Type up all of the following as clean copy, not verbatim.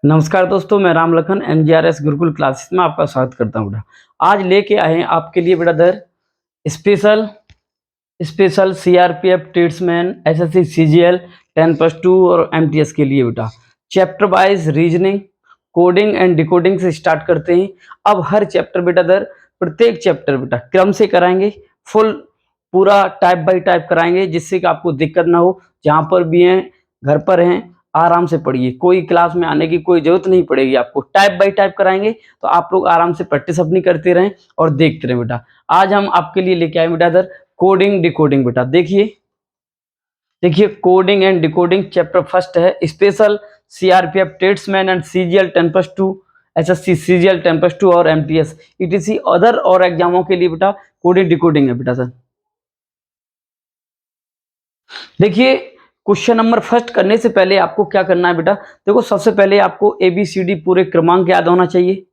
नमस्कार दोस्तों, मैं राम लखन एमजीआरएस गुरुकुल क्लासेस में आपका स्वागत करता हूँ बेटा। आज लेके आए हैं आपके लिए बेटा दर special special CRPF tradesman SSC CGL 10+2 और एमटीएस के लिए बेटा chapter wise reasoning coding and decoding से स्टार्ट करते हैं। अब हर चैप्टर बेटा दर प्रत्येक चैप्टर बेटा क्रम से कराएंगे, फुल पूरा टाइप बाय टाइप कराएंगे, जिससे कि आपको दिक्कत ना हो। जहाँ पर भी हैं, घर पर हैं, आराम से पढ़िए, कोई क्लास में आने की कोई जरूरत नहीं पड़ेगी। आपको टाइप बाय टाइप कराएंगे तो आप लोग आराम से प्रैक्टिस अपनी करते रहें और देखते रहें बेटा। आज हम आपके लिए लेके आए बेटा दर कोडिंग डिकोडिंग बेटा। देखिए coding and decoding chapter first है special CRPF tradesman and CGL 10+2 SSC CGL 10+2 और एमटीएस ईटीसी अदर और एग्जामों के लिए बेटा कोडिंग डिकोडिंग है बेटा सर। देखिए क्वेश्चन नंबर फर्स्ट करने से पहले आपको क्या करना है बेटा। देखो सबसे पहले आपको एबीसीडी पूरे क्रमांक याद होना चाहिए,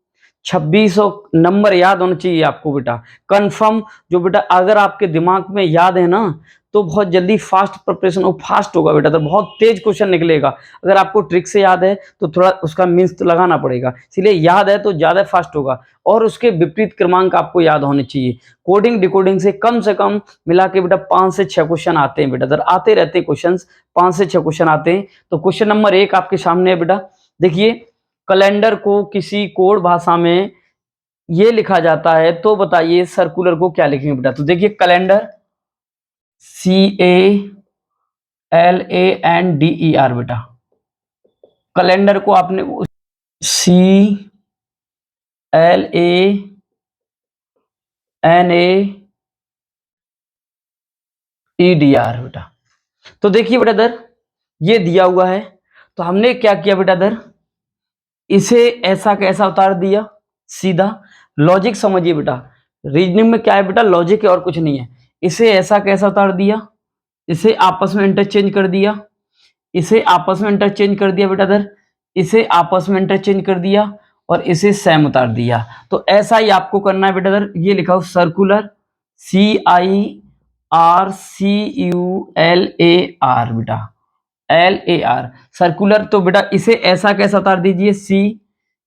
2600 नंबर याद होना चाहिए आपको बेटा। कंफर्म जो बेटा अगर आपके दिमाग में याद है ना तो बहुत जल्दी फास्ट प्रिपरेशन और फास्ट होगा बेटा, तो बहुत तेज क्वेश्चन निकलेगा। अगर आपको ट्रिक से याद है तो थोड़ा उसका मीन्स तो लगाना पड़ेगा, इसलिए याद है तो ज्यादा फास्ट होगा। और उसके विपरीत क्रमांक आपको याद होने चाहिए। कोडिंग डिकोडिंग से कम मिला के बेटा 5 से 6 क्वेश्चन आते हैं बेटा, दर आते रहते हैं क्वेश्चन, 5 से 6 क्वेश्चन आते हैं। तो क्वेश्चन नंबर 1 आपके सामने है बेटा। देखिए कैलेंडर को किसी कोड भाषा में ये लिखा जाता है तो बताइए सर्कुलर को क्या लिखेंगे बेटा। तो देखिए कैलेंडर CALENDER बेटा, कैलेंडर को आपने CLANEDR बेटा। तो देखिए बेटा दर ये दिया हुआ है, तो हमने क्या किया बेटा दर, इसे ऐसा कैसा उतार दिया सीधा। लॉजिक समझिए बेटा, रीजनिंग में क्या है बेटा, लॉजिक है और कुछ नहीं है। इसे ऐसा कैसा उतार दिया, इसे आपस में इंटरचेंज कर दिया, इसे आपस में इंटरचेंज कर दिया बेटा दर, इसे आपस में इंटरचेंज कर दिया और इसे सेम उतार दिया। तो ऐसा ही आपको करना है बेटा दर। ये लिखा हो सर्कुलर CIRCULAR बेटा, LAR सर्कुलर। तो बेटा इसे ऐसा कैसा उतार दीजिए C,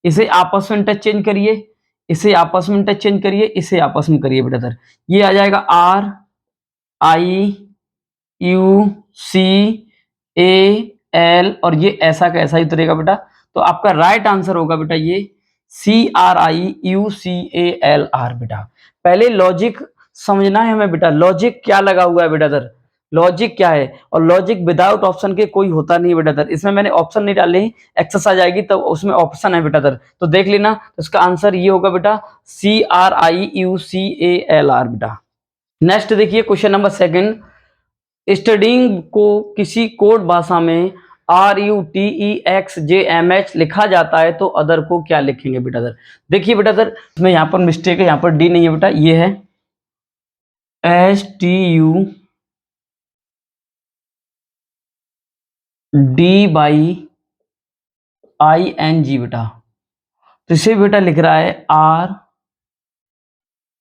इसे आपस में इंटरचेंज करिए, इसे आपस में इंटरचेंज करिए, इसे आपस में करिए बेटा सर। ये आ जाएगा RIUCAL और ये ऐसा कैसा ही उतरेगा बेटा। तो आपका राइट आंसर होगा बेटा ये CRIUCALR बेटा। पहले लॉजिक समझना है हमें बेटा, लॉजिक क्या लगा हुआ है बेटा सर, लॉजिक क्या है। और लॉजिक विदाउट ऑप्शन के कोई होता नहीं है बेटा सर। इसमें मैंने ऑप्शन नहीं डाले हैं, एक्सेस आ जाएगी तब उसमें ऑप्शन है बेटा सर, तो देख लेना। तो इसका आंसर ये होगा बेटा CRIUCALR बेटा। नेक्स्ट देखिए क्वेश्चन नंबर सेकंड, स्टडिंग को किसी कोड भाषा में RUTEXJMH लिखा जाता है तो अदर को क्या लिखेंगे बेटा सर। देखिए बेटा सर इसमें यहाँ पर मिस्टेक है, यहाँ पर डी नहीं है बेटा, ये है STUDING बेटा। तो इसे बेटा लिख रहा है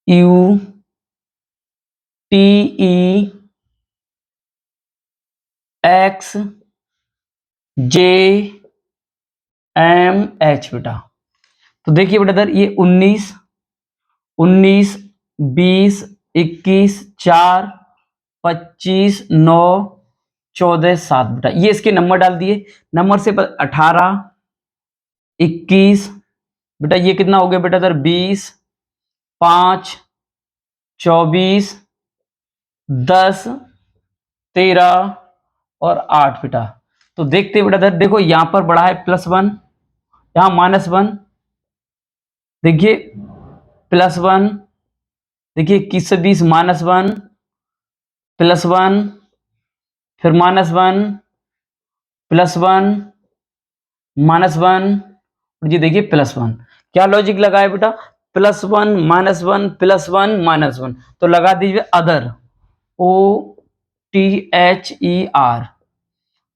RUTEXJMH बेटा। तो देखिए बेटा इधर ये 19 19 20 21 4 25 9 14 7 बेटा, ये इसके नंबर डाल दिए। नंबर से 18 21 बेटा, ये कितना हो गया बेटा इधर 20 5 24 10 13 और 8 बेटा। तो देखते बेटा इधर देखो यहाँ पर बड़ा है +1, यहाँ -1, देखिए +1, देखिए 21 से 20 -1 +1 फिर -1 +1 -1 और ये देखिए +1। क्या लॉजिक लगाया बेटा, +1 -1 +1 -1, तो लगा दीजिए अदर OTHER।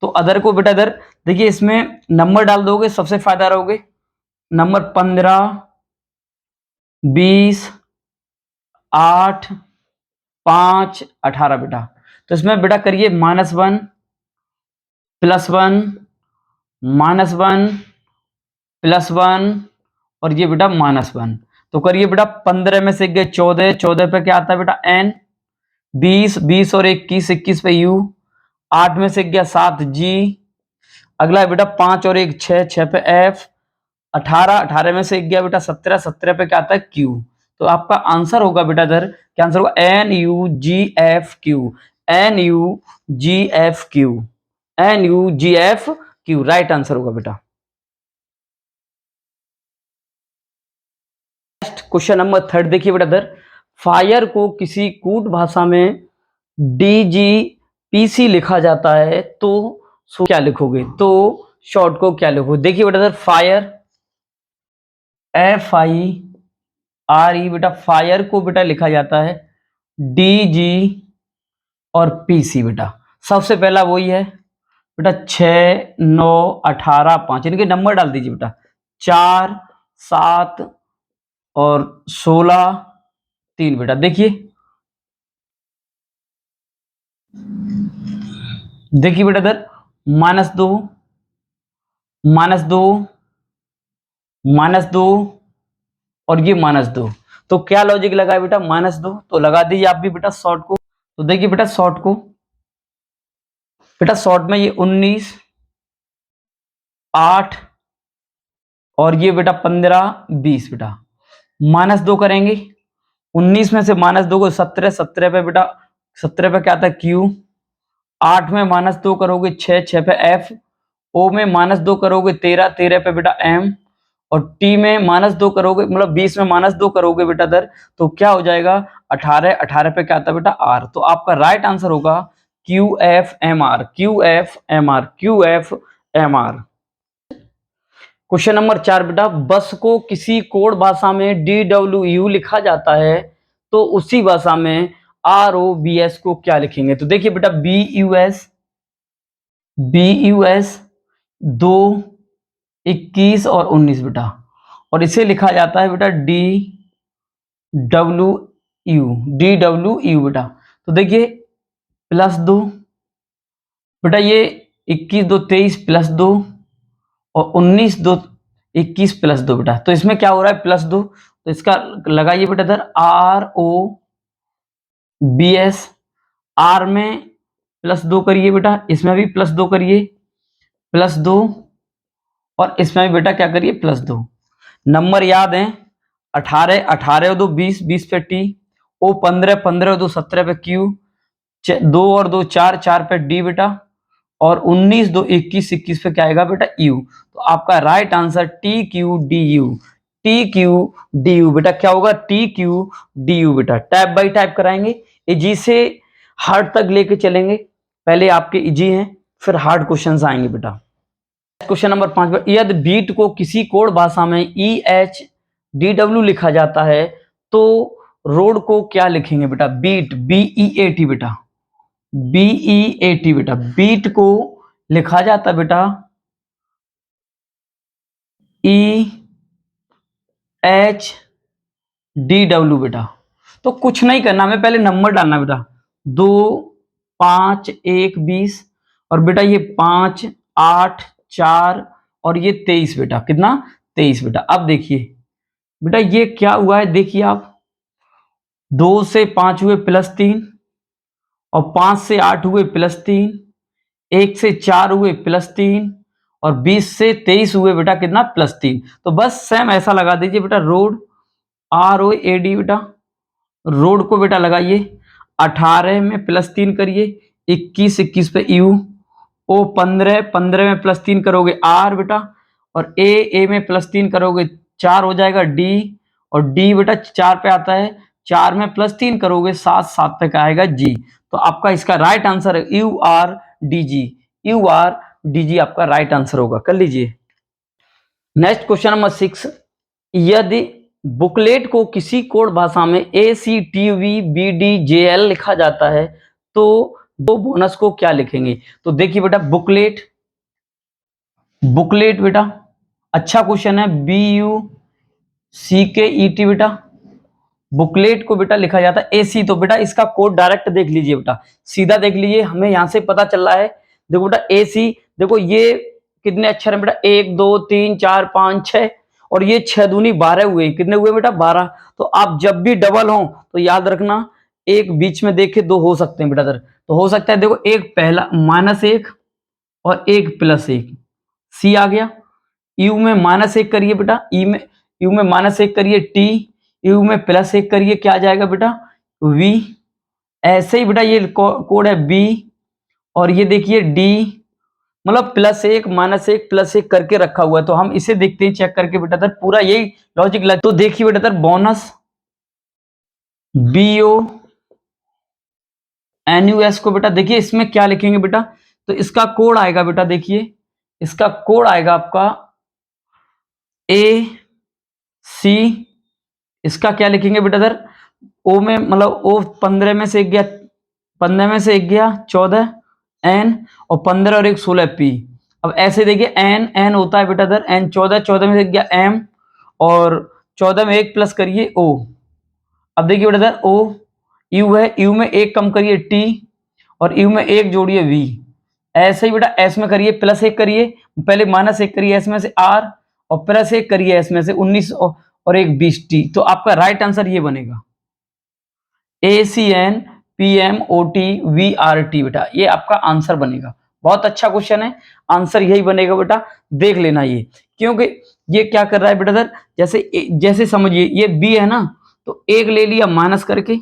तो अदर को बेटा इधर देखिए इसमें नंबर डाल दोगे सबसे फायदा रहोगे। नंबर 15 20 8 5 18 बेटा। तो इसमें बेटा करिए -1 +1 -1 +1 और ये बेटा -1। तो करिए बेटा 15 में से गए 14, 14 पे क्या आता है बेटा n, 20, 20 और 21, 21 पे u, 8 में से गया 7 g, अगला है बेटा 5 और 1 6, 6 पे f, 18, 18 में से गया बेटा 17, 17 पे क्या आता है q। तो आपका आंसर होगा बेटा इधर क्या आंसर होगा, NUGFQ, NUGFQ, NUGFQ right answer होगा बेटा। क्वेश्चन नंबर 3 देखिए बेटा इधर, फायर को किसी कूट भाषा में DGPC लिखा जाता है तो क्या लिखोगे, तो शॉर्ट को क्या लिखोगे। देखिए बेटा इधर फायर FIRE बेटा, फायर को बेटा लिखा जाता है DG और PC बेटा। सबसे पहला वही है बेटा 6, 9, 18, 5 इनके नंबर डाल दीजिए बेटा, 4, 7 और 16, 3 बेटा। देखिए देखिए बेटा इधर -2, -2, -2 और ये -2, तो क्या लॉजिक लगा है बेटा, -2 तो लगा दीजिए आप भी बेटा शॉर्ट को। तो देखिए बेटा शॉर्ट को, बेटा शॉर्ट में ये 19, 8 और ये बेटा 15, 20 बेटा, -2 करेंगे, 19 में से -2 को 17, 17 पे बेटा, 17 पे क्या आता है Q, 8 में -2 करोगे 6, 6 पे F, O में -2 करोगे 13, 13 पे बेटा M, और T में -2 करोगे मतलब 20 में -2 करोगे बेटा इधर, तो क्या हो जाएगा 18, 18 पे क्या आता है बेटा R। तो आपका राइट आंसर होगा QFMR, QFMR, QFMR। Question number 4 बेटा, बस को किसी कोड भाषा में DWU लिखा जाता है तो उसी भाषा में ROBS को क्या लिखेंगे। तो देखिए बेटा BUS 2, 21 और 19 बेटा, और इसे लिखा जाता है बेटा DWU बेटा। तो देखिए +2 बेटा, ये 21 2 23 +2 और 19 2 21 +2 बेटा, तो इसमें क्या हो रहा है +2, तो इसका लगाइए बेटा इधर ROBS, R में +2 करिए बेटा, इसमें भी +2 करिए, +2 और इसमें भी बेटा क्या करिए +2। नंबर याद है 18, 18 और 2 20, 20 पे T, O 15, 15 और 2 17 पे Q, 2 और 2 4, 4 पे D बेटा, और 19 2 21, 21 पे क्या आएगा बेटा U। तो आपका राइट आंसर TQDU, TQDU बेटा क्या होगा TQDU बेटा। टाइप बाई टाइप कराएंगे, इजी से हार्ड तक लेके चलेंगे, पहले आपके इजी हैं फिर हार्ड क्वेश्चंस आएंगे बेटा। क्वेश्चन नंबर 5 पर, यदि बीट को किसी कोड भाषा में EHDW लिखा जाता है तो रोड को क्या लिखेंगे बेटा, बीट BEAT बेटा, BEAT बेटा, बीट को लिखा जाता है बेटा EHDW बेटा। तो कुछ नहीं करना, हमें पहले नंबर डालना बेटा, 2, 5, 1, 20 और बेटा ये 5, 8, 4 और ये 23 बेटा, कितना 23 बेटा। अब देखिए बेटा ये क्या हुआ है, देखिए आप 2 से 5 हुए +3 और 5 से 8 हुए +3, 1 से 4 हुए +3 और 20 से 23 हुए बेटा कितना +3। तो बस सेम ऐसा लगा दीजिए बेटा, रोड ROAD बेटा, रोड को बेटा लगाइए, 18 में +3 करिए, 21 21 पे U, O 15, 15 में +3 करोगे R बेटा, और A में +3 करोगे 4 हो जाएगा D, और D बेटा 4 पे आता है, 4 में +3 करोगे 7, 7 पे क्या आएगा G। तो आपका इसका राइट आंसर है URDG, URDG आपका राइट आंसर होगा, कर लीजिए। नेक्स्ट क्वेश्चन नंबर 6, यदि बुकलेट को किसी कोड भाषा में ACTVBDJL लिखा जाता है तो दो बोनस को क्या लिखेंगे। तो देखिए बेटा बुकलेट, बुकलेट बेटा अच्छा क्वेश्चन है, BUCKET बेटा, बुकलेट को बेटा लिखा जाता है AC। तो बेटा इसका कोड डायरेक्ट देख लीजिए बेटा, सीधा देख लीजिए, हमें यहां से पता चल रहा है। देखो बेटा AC, देखो ये कितने अक्षर हैं बेटा, 1 2 3 4 5 6, और ये 6 दूनी 12 हुए। कितने हुए बेटा, 12। तो आप जब भी डबल हो तो याद रखना एक बीच में देखे दो हो सकते हैं बेटा इधर। तो हो सकता है, देखो एक पहला -1 और एक +1, सी आ गया। यू में -1 करिए बेटा, यू में -1 करिए टी, यू में +1 करिए, क्या आ जाएगा बेटा, वी। ऐसे ही बेटा ये कोड है बी, और ये देखिए डी, मतलब +1 -1 +1 करके रखा हुआ है। तो हम इसे देखते हैं चेक करके बेटा इधर, पूरा यही लॉजिक लग। तो देखिए बेटा इधर बोनस BO NUS को बेटा देखिए इसमें क्या लिखेंगे बेटा, तो इसका कोड आएगा बेटा, देखिए इसका कोड आएगा आपका AC। इसका क्या लिखेंगे बेटा इधर, ओ में मतलब ओ 15 में से एक गया, 15 में से एक गया 14 N, और 15 और एक 16 P। अब ऐसे देखिए N होता है बेटा इधर N, 14 में से एक गया M, और 14 में एक प्लस करिए O। अब देखिए बेटा इधर O, U है, U में एक कम करिए T, और U में एक जोड़िए V। ऐसे ही बेटा S में करिए +1 करिए, पहले -1 करिए S में से R, और +1 करिए S में से 19 और एक 20T। तो आपका राइट आंसर ये बनेगा ACN PMOT VRT बेटा, ये आपका आंसर बनेगा। बहुत अच्छा क्वेश्चन है, आंसर यही बनेगा बेटा, देख लेना ये। क्योंकि ये क्या कर रहा है बेटा इधर, जैसे समझिए ये बी है ना, तो एक ले लिया माइनस करके,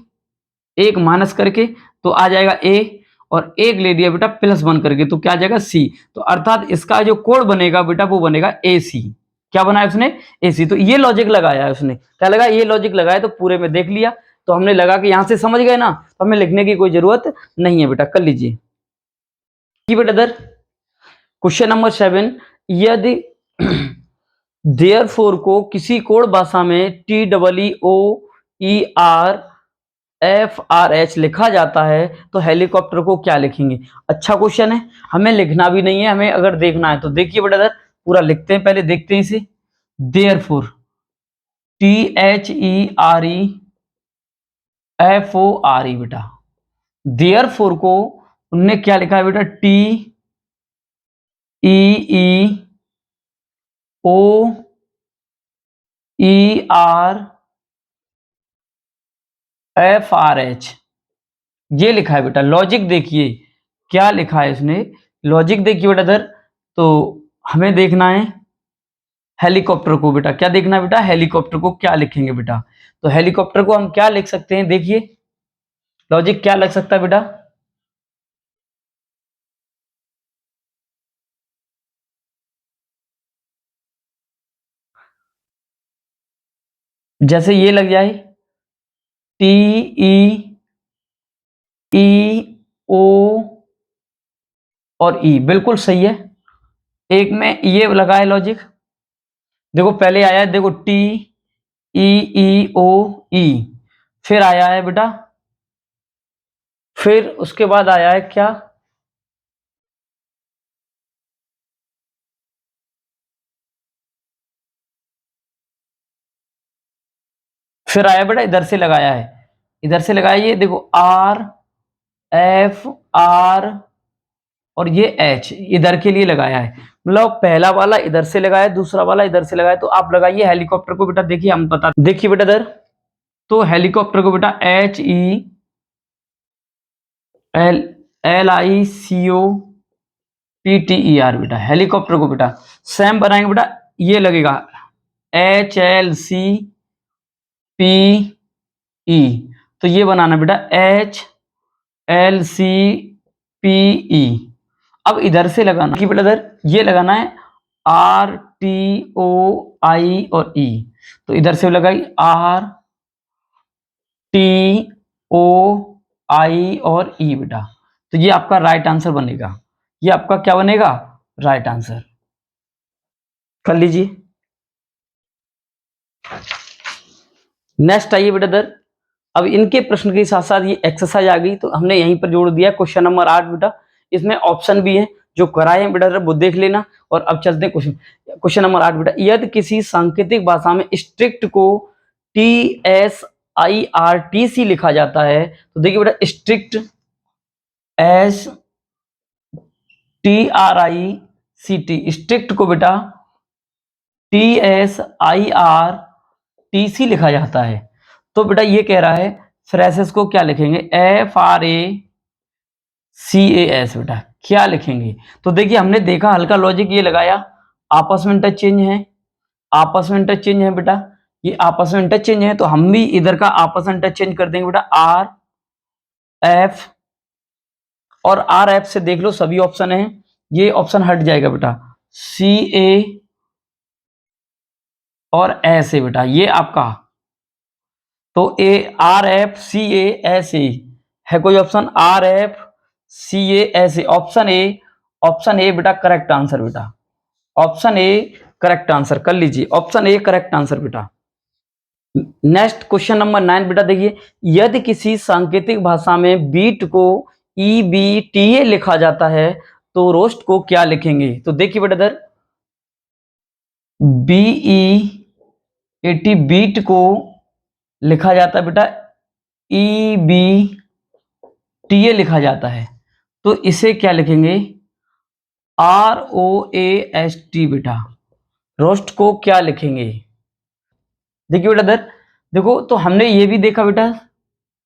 एक माइनस करके तो आ जाएगा ए, और एक ले लिया बेटा +1 करके तो क्या आ जाएगा सी। तो अर्थात इसका जो कोड बनेगा बेटा वो बनेगा AC। क्या बनाया उसने, AC। तो ये लॉजिक लगाया है उसने, क्या लगा, ये लॉजिक लगाया, तो पूरे में देख लिया। तो हमने लगा कि यहां से समझ गए ना, तो हमें लिखने की कोई जरूरत नहीं है बेटा, कर लीजिए। बेटा इधर क्वेश्चन नंबर 7, यदि देयरफॉर को किसी कोड भाषा में TEOERFRH लिखा जाता है तो हेलीकॉप्टर को क्या लिखेंगे। अच्छा क्वेश्चन है, हमें लिखना भी नहीं है, हमें अगर देखना है तो देखिए बेटा इधर पूरा लिखते हैं, पहले देखते हैं इसे। देयरफॉर THEREFORE बेटा, देयरफॉर को उनने क्या लिखा है बेटा, TEOERFRH, ये लिखा है बेटा। लॉजिक देखिए क्या लिखा है इसने, लॉजिक देखिए बेटा इधर। तो हमें देखना है हेलीकॉप्टर को बेटा, क्या देखना है बेटा, हेलीकॉप्टर को क्या लिखेंगे बेटा। तो हेलीकॉप्टर को हम क्या लिख सकते हैं, देखिए लॉजिक क्या लग सकता है बेटा, जैसे ये लग जाए TEEO और E, बिल्कुल सही है। एक में ये लगा है लॉजिक, देखो पहले आया है, देखो TEEOE, फिर आया है बेटा, फिर उसके बाद आया है क्या, फिर आया बेटा इधर से लगाया है, इधर से लगाइए, देखो RFR और ये H इधर के लिए लगाया है, मतलब पहला वाला इधर से लगाया, दूसरा वाला इधर से लगाया। तो आप लगाइए हेलीकॉप्टर को बेटा, देखिए हम बता, देखिए बेटा इधर, तो हेलीकॉप्टर को बेटा HELICOPTER बेटा, हेलीकॉप्टर को बेटा सेम बनाएंगे बेटा, ये लगेगा HLCPE, तो ये बनाना बेटा HLCPE। अब इधर से लगाना कि बेटा इधर ये लगाना है RTOI और E, तो इधर से लगाई RTOI और E बेटा। तो ये आपका राइट आंसर बनेगा, ये आपका क्या बनेगा, राइट आंसर। कर लीजिए। नेक्स्ट आइए बेटा इधर, अब इनके प्रश्न के साथ साथ ये एक्सरसाइज आ गई, तो हमने यहीं पर जोड़ दिया क्वेश्चन नंबर 8 बेटा। इसमें ऑप्शन भी है जो कराए हैं बेटा, वो देख लेना। और अब चलते हैं क्वेश्चन नंबर 8 बेटा, यदि किसी सांकेतिक भाषा में स्ट्रिक्ट को TSIRTC लिखा जाता है, तो देखिए बेटा स्ट्रिक्ट STRICT स्ट्रिक्ट को बेटा TSIRTC लिखा जाता है। तो बेटा ये कह रहा है फ्रेसेस को क्या लिखेंगे, FRACAS बेटा क्या लिखेंगे। तो देखिए हमने देखा हल्का लॉजिक ये लगाया, आपस में इंटरचेंज है, आपस में इंटरचेंज है बेटा, ये आपस में इंटरचेंज है तो हम भी इधर का आपस में इंटरचेंज कर देंगे बेटा RF, और RF से देख लो सभी ऑप्शन है, ये ऑप्शन हट जाएगा बेटा, CA और ऐसे बेटा ये आपका, तो RFCA है कोई ऑप्शन, RFCA ऑप्शन ए बेटा करेक्ट आंसर बेटा, ऑप्शन ए करेक्ट आंसर कर लीजिए, ऑप्शन ए करेक्ट आंसर बेटा। नेक्स्ट क्वेश्चन नंबर 9 बेटा देखिए, यदि किसी सांकेतिक भाषा में बीट को EBTA लिखा जाता है तो रोस्ट को क्या लिखेंगे। तो देखिए बेटा इधर BEAT बीट को लिखा जाता है बेटा EBTA लिखा जाता है, तो इसे क्या लिखेंगे ROAST बेटा, रोस्ट को क्या लिखेंगे। देखिए बेटा इधर देखो, तो हमने ये भी देखा बेटा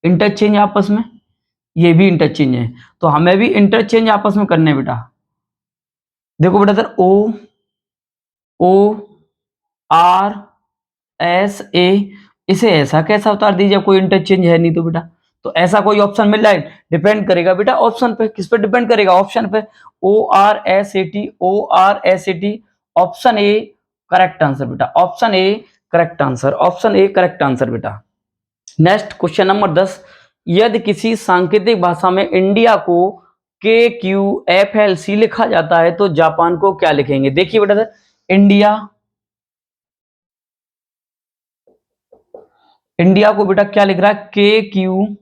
इंटरचेंज आपस में, ये भी इंटरचेंज है, तो हमें भी इंटरचेंज आपस में करने बेटा। देखो बेटा इधर ORSA, इसे ऐसा कैसा उतार दीजिए, कोई इंटरचेंज है नहीं तो बेटा, तो ऐसा कोई ऑप्शन मिल रहा है, डिपेंड करेगा बेटा ऑप्शन पे, किस पे डिपेंड करेगा, ऑप्शन पे। ORSAT option A correct answer बेटा, option A correct answer, option A correct answer बेटा। नेक्स्ट क्वेश्चन नंबर 10, यदि किसी सांकेतिक भाषा में इंडिया को KQFLC लिखा जाता है तो जापान को क्या लिखेंगे। देखिए बेटा इंडिया को बेटा क्या लिख रहा है, KQFLC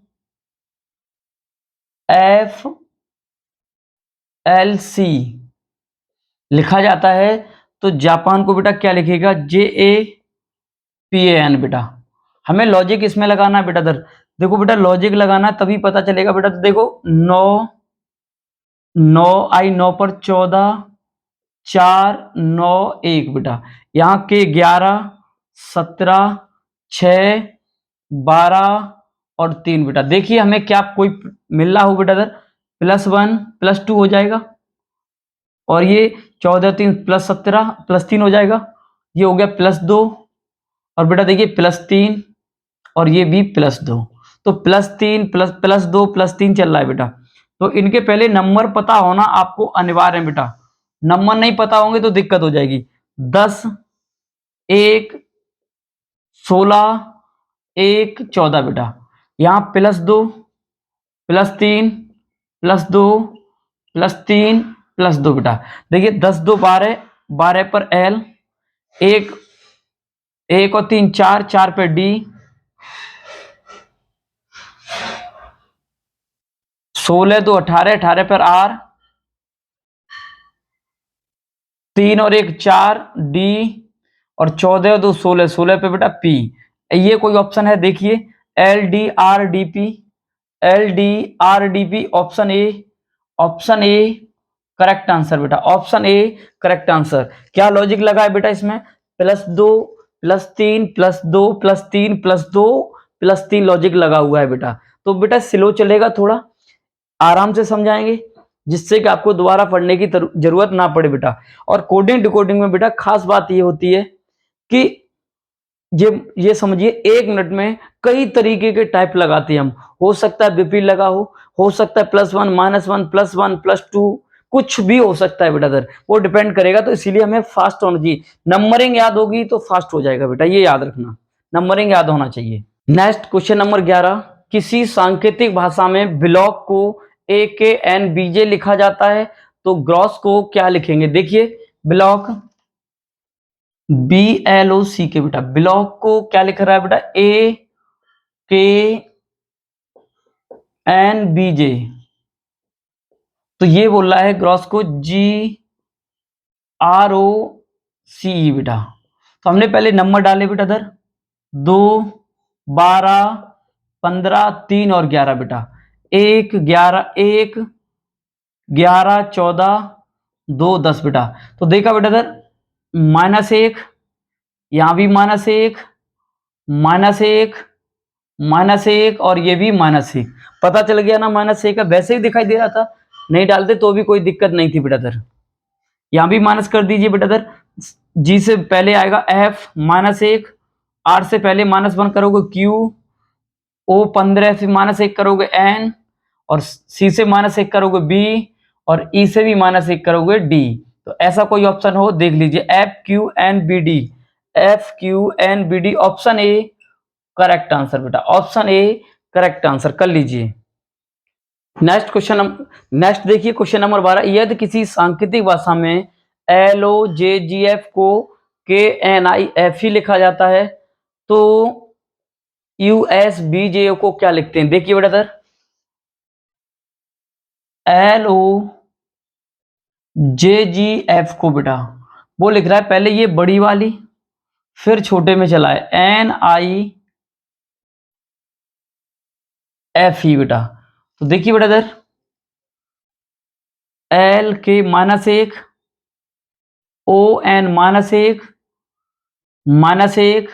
लिखा जाता है, तो जापान को बेटा क्या लिखेगा, JAPAN बेटा। हमें लॉजिक इसमें लगाना है बेटा, इधर देखो बेटा लॉजिक लगाना तभी पता चलेगा बेटा। तो देखो 9 पर 14, 4 9 1 बेटा, यहाँ के 11 17 6 12 और 3 बेटा। देखिए हमें क्या कोई मिल रहा हो बेटा, इधर +1 +2 हो जाएगा, और ये 14 3 +17 +3 हो जाएगा, ये हो गया +2, और बेटा देखिए +3 और ये भी +2, तो +3 +2 +3 चल रहा है बेटा। तो इनके पहले नंबर पता होना आपको अनिवार्य है बेटा, नंबर नहीं पता होंगे तो दिक्कत हो जाएगी। 10 1 16 1 14 बेटा, यहाँ +2 +3 +2 +3 +2 बेटा। देखिए 10 2 12, 12 पर L, 1 1 और 3 4, 4 पे D, 16 2 18, 18 पर R, 3 और 1 4 D, और 14 और 2 16, 16 पे बेटा P। ये कोई ऑप्शन है देखिए, LDRDP option A correct answer बेटा, ऑप्शन ए करेक्ट आंसर। क्या लॉजिक लगा है बेटा इसमें, +2 +3 +2 +3 +2 +3 लॉजिक लगा हुआ है बेटा। तो बेटा स्लो चलेगा, थोड़ा आराम से समझाएंगे जिससे कि आपको दोबारा पढ़ने की जरूरत ना पड़े बेटा। और कोडिंग डिकोडिंग में बेटा खास बात ये होती है कि ये समझिए 1 मिनट में कई तरीके के टाइप लगाते हैं हम, हो सकता है विपरीत लगा हो सकता है +1 -1 +1 +2, कुछ भी हो सकता है बेटा इधर, वो डिपेंड करेगा। तो इसीलिए हमें फास्ट होना चाहिए, नंबरिंग याद होगी तो फास्ट हो जाएगा बेटा, ये याद रखना, नंबरिंग याद होना चाहिए। नेक्स्ट क्वेश्चन नंबर 11, किसी सांकेतिक भाषा में ब्लॉक को AKNBJ लिखा जाता है तो ग्रॉस को क्या लिखेंगे। देखिए ब्लॉक BLOC के बेटा, ब्लॉक को क्या लिख रहा है बेटा, AKNBJ, तो ये बोल रहा है ग्रॉस को GROCE बेटा। तो हमने पहले नंबर डाले बेटा इधर 2 12 15 3 और 11 बेटा, 1 11 1 11 14 2 10 बेटा। तो देखा बेटा इधर -1, यहाँ भी -1, -1, -1 और ये भी -1। पता चल गया ना -1 का, वैसे ही दिखाई दे रहा था, नहीं डालते तो भी कोई दिक्कत नहीं थी बेटा इधर। यहाँ भी माइनस कर दीजिए बेटा इधर, जी से पहले आएगा F -1, R से पहले -1 करोगे Q, O 15 से -1 करोगे N, और C से -1 करोगे B, और E से भी -1 करोगे D। तो ऐसा कोई ऑप्शन हो देख लीजिए, FQNBD, FQNBD option A correct answer बेटा, ऑप्शन ए करेक्ट आंसर कर लीजिए। नेक्स्ट देखिए क्वेश्चन नंबर 12, यदि किसी सांकेतिक भाषा में LOJGF को KNIFE लिखा जाता है तो USBJO को क्या लिखते हैं? देखिए बेटा सर, LOJGF को बेटा वो लिख रहा है, पहले ये बड़ी वाली फिर छोटे में चला है NIFE बेटा। तो देखिए बेटा इधर L के -1, ON -1, -1,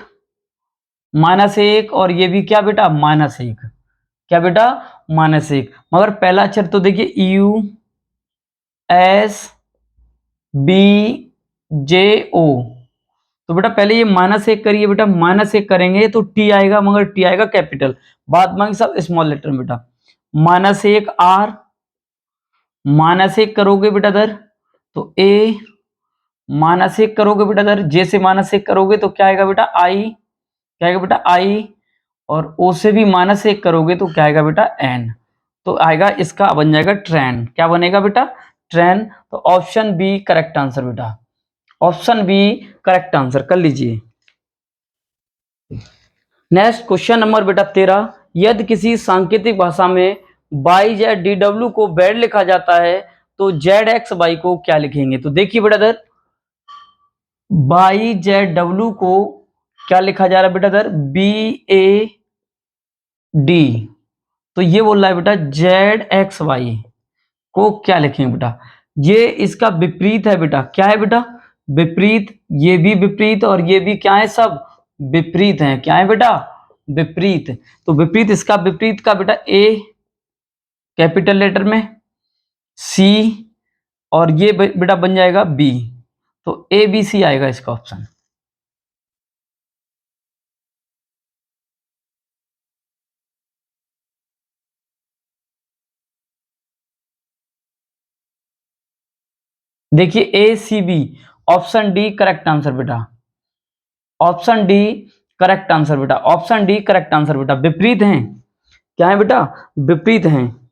-1 और ये भी क्या बेटा -1, क्या बेटा -1। मगर पहला अक्षर तो देखिए USBJO, तो बेटा पहले ये -1 करिए बेटा, -1 करेंगे तो T आएगा, मगर T आएगा कैपिटल, बाद बाकी सब स्मॉल लेटर में बेटा। -1 R, -1 करोगे बेटा इधर तो A, -1 करोगे बेटा इधर J से -1 करोगे तो क्या आएगा बेटा I, क्या आएगा बेटा I, और O से भी -1 करोगे तो क्या आएगा बेटा N, तो आएगा इसका बन जाएगा ट्रेन। क्या बनेगा बेटा? ट्रेन। तो ऑप्शन बी करेक्ट आंसर बेटा, ऑप्शन बी करेक्ट आंसर कर लीजिए। नेक्स्ट क्वेश्चन नंबर बेटा 13, यदि किसी सांकेतिक भाषा में YZDW को बेड लिखा जाता है तो ZXY को क्या लिखेंगे? तो देखिए बेटा इधर YZW को क्या लिखा जा रहा है बेटा इधर BAD, तो ये बोल रहा है बेटा ZXY को क्या लिखेंगे बेटा? ये इसका विपरीत है बेटा, क्या है बेटा? विपरीत, ये भी विपरीत और ये भी क्या है, सब विपरीत हैं। क्या है बेटा? विपरीत। तो विपरीत, इसका विपरीत का बेटा A कैपिटल लेटर में, C, और ये बेटा बन जाएगा B, तो ABC आएगा इसका ऑप्शन। देखिए ACB, option D correct answer बेटा, ऑप्शन डी करेक्ट आंसर बेटा, ऑप्शन डी करेक्ट आंसर बेटा। विपरीत हैं, क्या है बेटा? विपरीत हैं।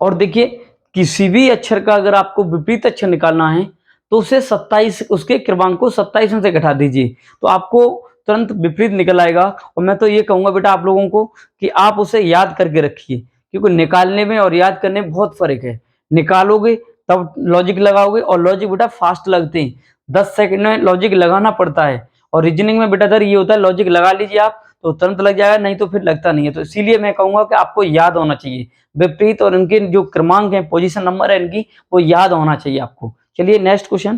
और देखिए किसी भी अक्षर का अगर आपको विपरीत अक्षर निकालना है तो उसे 27, उसके क्रमांक को 27 में से घटा दीजिए तो आपको तुरंत विपरीत निकल आएगा। और मैं तो ये कहूंगा बेटा आप लोगों को कि आप उसे याद करके रखिए, क्योंकि निकालने में और याद करने में बहुत फर्क है। निकालोगे तब लॉजिक लगाओगे, और लॉजिक बेटा फास्ट लगते हैं, 10 सेकंड में लॉजिक लगाना पड़ता है। और रीजनिंग में बेटा ये होता है लॉजिक लगा लीजिए आप तो तुरंत लग जाएगा, नहीं तो फिर लगता नहीं है। तो इसीलिए मैं कहूंगा कि आपको याद होना चाहिए विपरीत, और इनके जो क्रमांक है, पोजीशन नंबर है इनकी, वो याद होना चाहिए आपको। चलिए नेक्स्ट क्वेश्चन,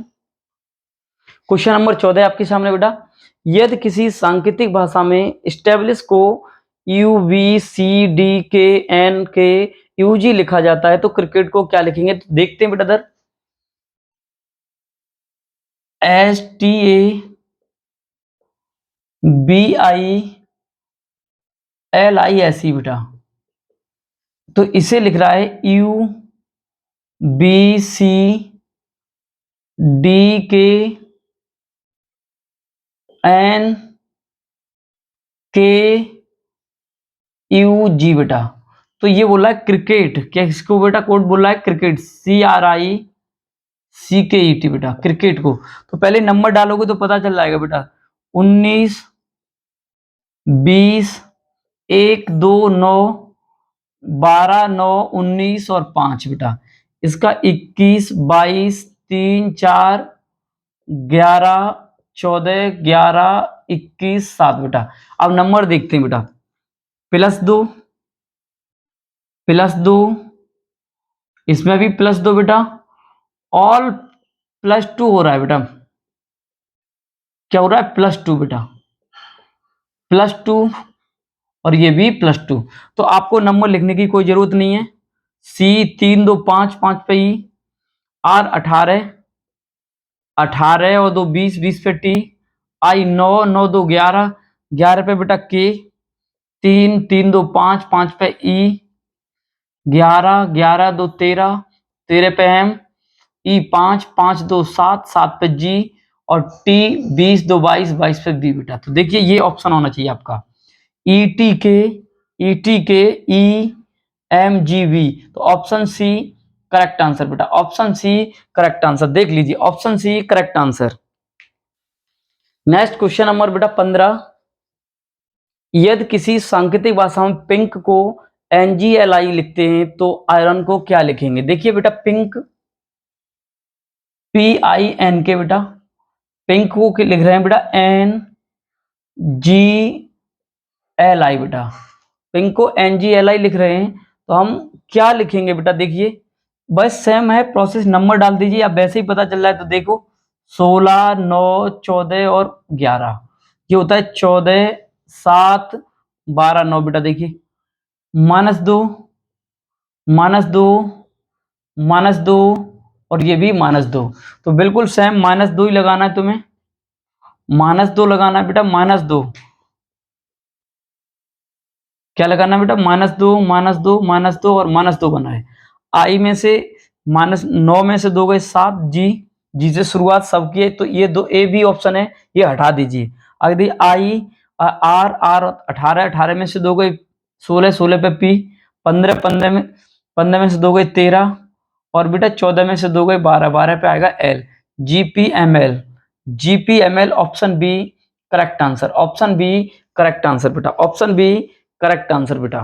क्वेश्चन नंबर 14 आपके सामने बेटा, यदि किसी सांकेतिक भाषा में स्टेब्लिश को UVCDKNKUG लिखा जाता है तो क्रिकेट को क्या लिखेंगे? तो देखते हैं बेटा इधर STABILISE बेटा, तो इसे लिख रहा है UBCDKNKUG बेटा। तो ये बोला है क्रिकेट, क्या इसको बेटा कोड बोला है क्रिकेट, CRICKET बेटा, क्रिकेट को। तो पहले नंबर डालोगे तो पता चल जाएगा बेटा 19 20 1 2 9 12 9 19 और 5 बेटा। इसका 21 22 3 4 11 14 11 21 7 बेटा। अब नंबर देखते हैं बेटा, +2 +2, इसमें भी +2 बेटा, ऑल +2 हो रहा है बेटा, क्या हो रहा है, +2 बेटा, +2, और ये भी +2। तो आपको नंबर लिखने की कोई जरूरत नहीं है। सी 3 2 5 5 पे ई, आर 18 18 और 2 20 20 पे टी, आई 9 9 2 11 11 पे बेटा के, 3 3 2 5 5 पे ई, 11 11 2 13 13 पे एम, ई 5 5 2 7 7 पे जी, और टी 20 2 22 22 पे बी बेटा। तो देखिए ये ऑप्शन होना चाहिए आपका, ई T K, E T K, E M G V. तो ऑप्शन सी करेक्ट आंसर बेटा, ऑप्शन सी करेक्ट आंसर, देख लीजिए option C correct answer. Next question number बेटा 15, यदि किसी सांकेतिक भाषा में पिंक को NgLi लिखते हैं तो आयरन को क्या लिखेंगे? देखिए बेटा पिंक PINK बेटा, पिंक को लिख रहे हैं बेटा NgLi बेटा, पिंक को NgLi लिख रहे हैं तो हम क्या लिखेंगे बेटा? देखिए बस सेम है प्रोसेस, नंबर डाल दीजिए, आप वैसे ही पता चल रहा है। तो देखो 16 9 14 और 11, ये होता है 14 7 12 9 बेटा। देखिए -2 -2 -2 और ये भी -2, तो बिल्कुल सेम -2 ही लगाना है तुम्हें, -2 लगाना है बेटा, -2 क्या लगाना है बेटा, -2 -2 -2 और -2 बना है। आई में से -9 में से 2 गए 7, जी से शुरुआत सबकी है, तो ये दो ए भी ऑप्शन है, ये हटा दीजिए। अगर आई आर 18 18 में से 2 गए 16 16 पे पी, 15 में से 2 गए 13, और बेटा 14 में से 2 गए 12 12 पे आएगा L, GPML, GPML option B correct answer, option B correct answer बेटा, ऑप्शन बी करेक्ट आंसर बेटा।